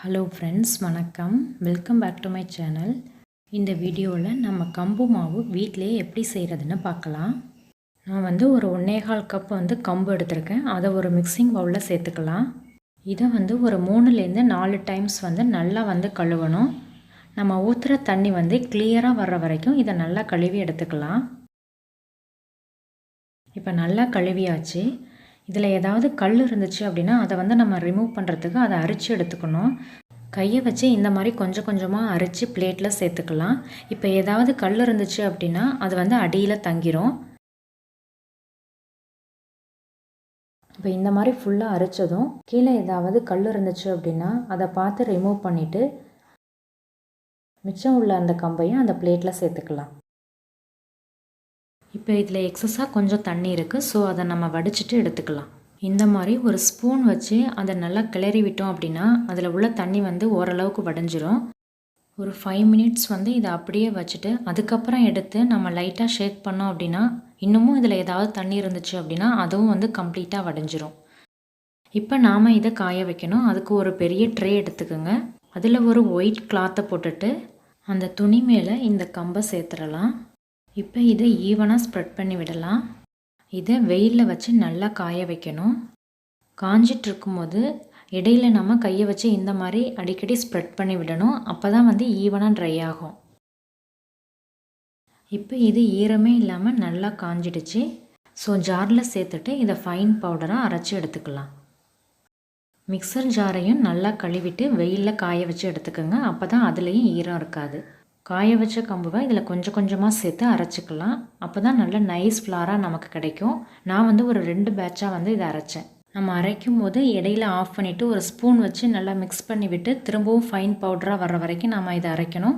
Hello friends, வணக்கம். Welcome back to my channel. இந்த வீடியோவில் நம்ம கம்பு மாவு வீட்டிலே எப்படி செய்கிறதுன்னு பார்க்கலாம். நான் ஒரு 1.25 கப் கம்பு எடுத்திருக்கேன். அதை ஒரு மிக்சிங் பவுலில் சேர்த்துக்கலாம். இதை ஒரு 3லேருந்து 4 டைம்ஸ் நல்லா கழுவணும். நம்ம ஊற்றுற தண்ணி கிளியராக வர்ற வரைக்கும் இதை நல்லா கழுவி எடுத்துக்கலாம். இப்போ நல்லா கழுவியாச்சு. இதில் ஏதாவது கல் இருந்துச்சு அப்படின்னா அதை நம்ம ரிமூவ் பண்ணுறதுக்கு அதை அரிச்சு எடுத்துக்கணும். கையை வச்சு இந்த மாதிரி கொஞ்சம் கொஞ்சமாக அரிச்சு பிளேட்டில் சேர்த்துக்கலாம். இப்போ ஏதாவது கல் இருந்துச்சு அப்படின்னா அது அடியில் தங்கிரும். இப்போ இந்த மாதிரி ஃபுல்லாக அரிச்சதும் கீழே ஏதாவது கல் இருந்துச்சு அப்படின்னா அதை பார்த்து ரிமூவ் பண்ணிவிட்டு மிச்சம் உள்ள அந்த கம்பையும் அந்த பிளேட்டில் சேர்த்துக்கலாம். இப்போ இதில் எக்ஸஸாக கொஞ்சம் தண்ணி இருக்குது. ஸோ அதை நம்ம வடிச்சிட்டு எடுத்துக்கலாம். இந்த மாதிரி ஒரு ஸ்பூன் வச்சு அதை நல்லா கிளறி விட்டோம் அப்படின்னா அதில் உள்ள தண்ணி ஓரளவுக்கு வடிஞ்சிரும். ஒரு 5 மினிட்ஸ் இதை அப்படியே வச்சுட்டு அதுக்கப்புறம் எடுத்து நம்ம லைட்டாக ஷேக் பண்ணோம் அப்படின்னா இன்னமும் இதில் ஏதாவது தண்ணி இருந்துச்சு அப்படின்னா அதுவும் கம்ப்ளீட்டாக வடிஞ்சிரும். இப்போ நாம் இதை காய வைக்கணும். அதுக்கு ஒரு பெரிய ட்ரே எடுத்துக்கோங்க. அதில் ஒரு ஒயிட் கிளாத்தை போட்டுட்டு அந்த துணி மேலே இந்த கம்பை சேர்த்துடலாம். இப்போ இதை ஈவனாக ஸ்ப்ரெட் பண்ணி விடலாம். இதை வெயிலில் வச்சு நல்லா காய வைக்கணும். காஞ்சிட்டு இருக்கும்போது இடையில நம்ம கையை வச்சு இந்த மாதிரி அடிக்கடி ஸ்ப்ரெட் பண்ணி விடணும். அப்போ தான் ஈவனாக ட்ரை ஆகும். இப்போ இது ஈரமே இல்லாமல் நல்லா காஞ்சிடுச்சு. ஸோ ஜாரில் சேர்த்துட்டு இதை ஃபைன் பவுடராக அரைச்சி எடுத்துக்கலாம். மிக்சர் ஜாரையும் நல்லா கழுவிட்டு வெயிலில் காய வச்சு எடுத்துக்கோங்க. அப்போ தான் அதுலேயும் ஈரம் இருக்காது. காய வச்ச கம்புவை இதில் கொஞ்சம் கொஞ்சமாக சேர்த்து அரைச்சிக்கலாம். அப்போ தான் நல்ல நைஸ் ஃப்ளாராக நமக்கு கிடைக்கும். நான் ஒரு 2 பேட்சாக இதை அரைச்சேன். நம்ம அரைக்கும் போது இடையில ஆஃப் பண்ணிவிட்டு ஒரு ஸ்பூன் வச்சு நல்லா மிக்ஸ் பண்ணி விட்டு திரும்பவும் ஃபைன் பவுடராக வர்ற வரைக்கும் நம்ம இதை அரைக்கணும்.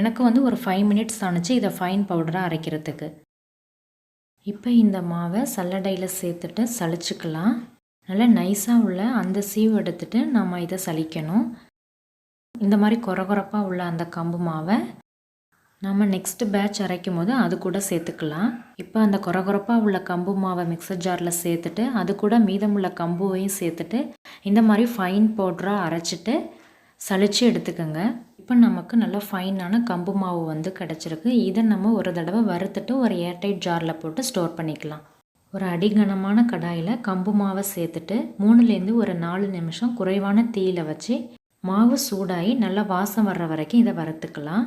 எனக்கு ஒரு 5 மினிட்ஸ் ஆணுச்சு இதை ஃபைன் பவுடராக அரைக்கிறதுக்கு. இப்போ இந்த மாவை சல்லடையில் சேர்த்துட்டு சலிச்சுக்கலாம். நல்லா நைஸாக உள்ள அந்த சீவு எடுத்துட்டு நம்ம இதை சலிக்கணும். இந்த மாதிரி கொரகொரப்பாக உள்ள அந்த கம்பு மாவை நம்ம நெக்ஸ்ட் பேட்ச் அரைக்கும் போது அது கூட சேர்த்துக்கலாம். இப்போ அந்த கொரகொரப்பாக உள்ள கம்பு மாவை மிக்சர் ஜாரில் சேர்த்துட்டு அது கூட மீதமுள்ள கம்புவையும் சேர்த்துட்டு இந்த மாதிரி ஃபைன் பவுடராக அரைச்சிட்டு சலிச்சு எடுத்துக்கோங்க. இப்போ நமக்கு நல்லா ஃபைனான கம்பு மாவு கிடச்சிருக்கு. இதை நம்ம ஒரு தடவை வறுத்துட்டு ஒரு ஏர்டைட் ஜாரில் போட்டு ஸ்டோர் பண்ணிக்கலாம். ஒரு அடிகனமான கடாயில் கம்பு மாவை சேர்த்துட்டு 3லேருந்து ஒரு 4 நிமிஷம் குறைவான தீயில் வச்சு மாவு சூடாகி நல்லா வாசம் வர்ற வரைக்கும் இதை வறுத்துக்கலாம்.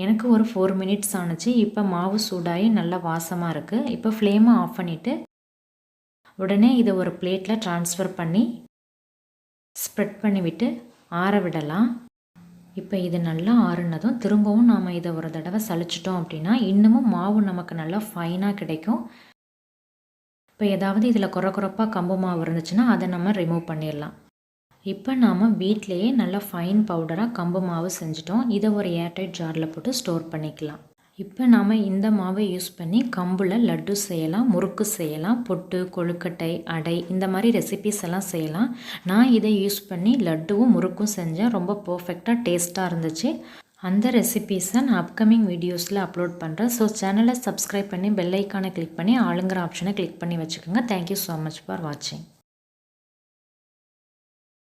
எனக்கு ஒரு 4 மினிட்ஸ் ஆணுச்சு. இப்போ மாவு சூடாகி நல்லா வாசமாக இருக்குது. இப்போ ஃப்ளேமை ஆஃப் பண்ணிவிட்டு உடனே இதை ஒரு பிளேட்டில் ட்ரான்ஸ்ஃபர் பண்ணி ஸ்ப்ரெட் பண்ணிவிட்டு ஆற விடலாம். இப்போ இது நல்லா ஆறுனதும் திரும்பவும் நாம் இதை ஒரு தடவை சலிச்சிட்டோம் அப்படின்னா இன்னமும் மாவு நமக்கு நல்லா ஃபைனாக கிடைக்கும். இப்போ ஏதாவது இதில் கொரகொரப்பாக கம்பு மாவு இருந்துச்சுன்னா அதை நம்ம ரிமூவ் பண்ணிடலாம். இப்போ நாம் வீட்டிலையே நல்லா ஃபைன் பவுடராக கம்பு மாவு செஞ்சிட்டோம். இதை ஒரு ஏர்டைட் ஜாரில் போட்டு ஸ்டோர் பண்ணிக்கலாம். இப்போ நாம் இந்த மாவை யூஸ் பண்ணி கம்பில் லட்டு செய்யலாம், முறுக்கு செய்யலாம், பொட்டு, கொழுக்கட்டை, அடை இந்த மாதிரி ரெசிபீஸ் எல்லாம் செய்யலாம். நான் இதை யூஸ் பண்ணி லட்டுவும் முறுக்கும் செஞ்சேன். ரொம்ப பர்ஃபெக்டாக டேஸ்ட்டாக இருந்துச்சு. அந்த ரெசிபீஸை நான் அப்கமிங் வீடியோஸில் அப்லோட் பண்ணுறேன். ஸோ சேனலை சப்ஸ்கிரைப் பண்ணி பெல் ஐக்கானை கிளிக் பண்ணி ஆளுங்கிற ஆப்ஷனை கிளிக் பண்ணி வச்சுக்கோங்க. தேங்க்யூ ஸோ மச் ஃபார் வாட்சிங்.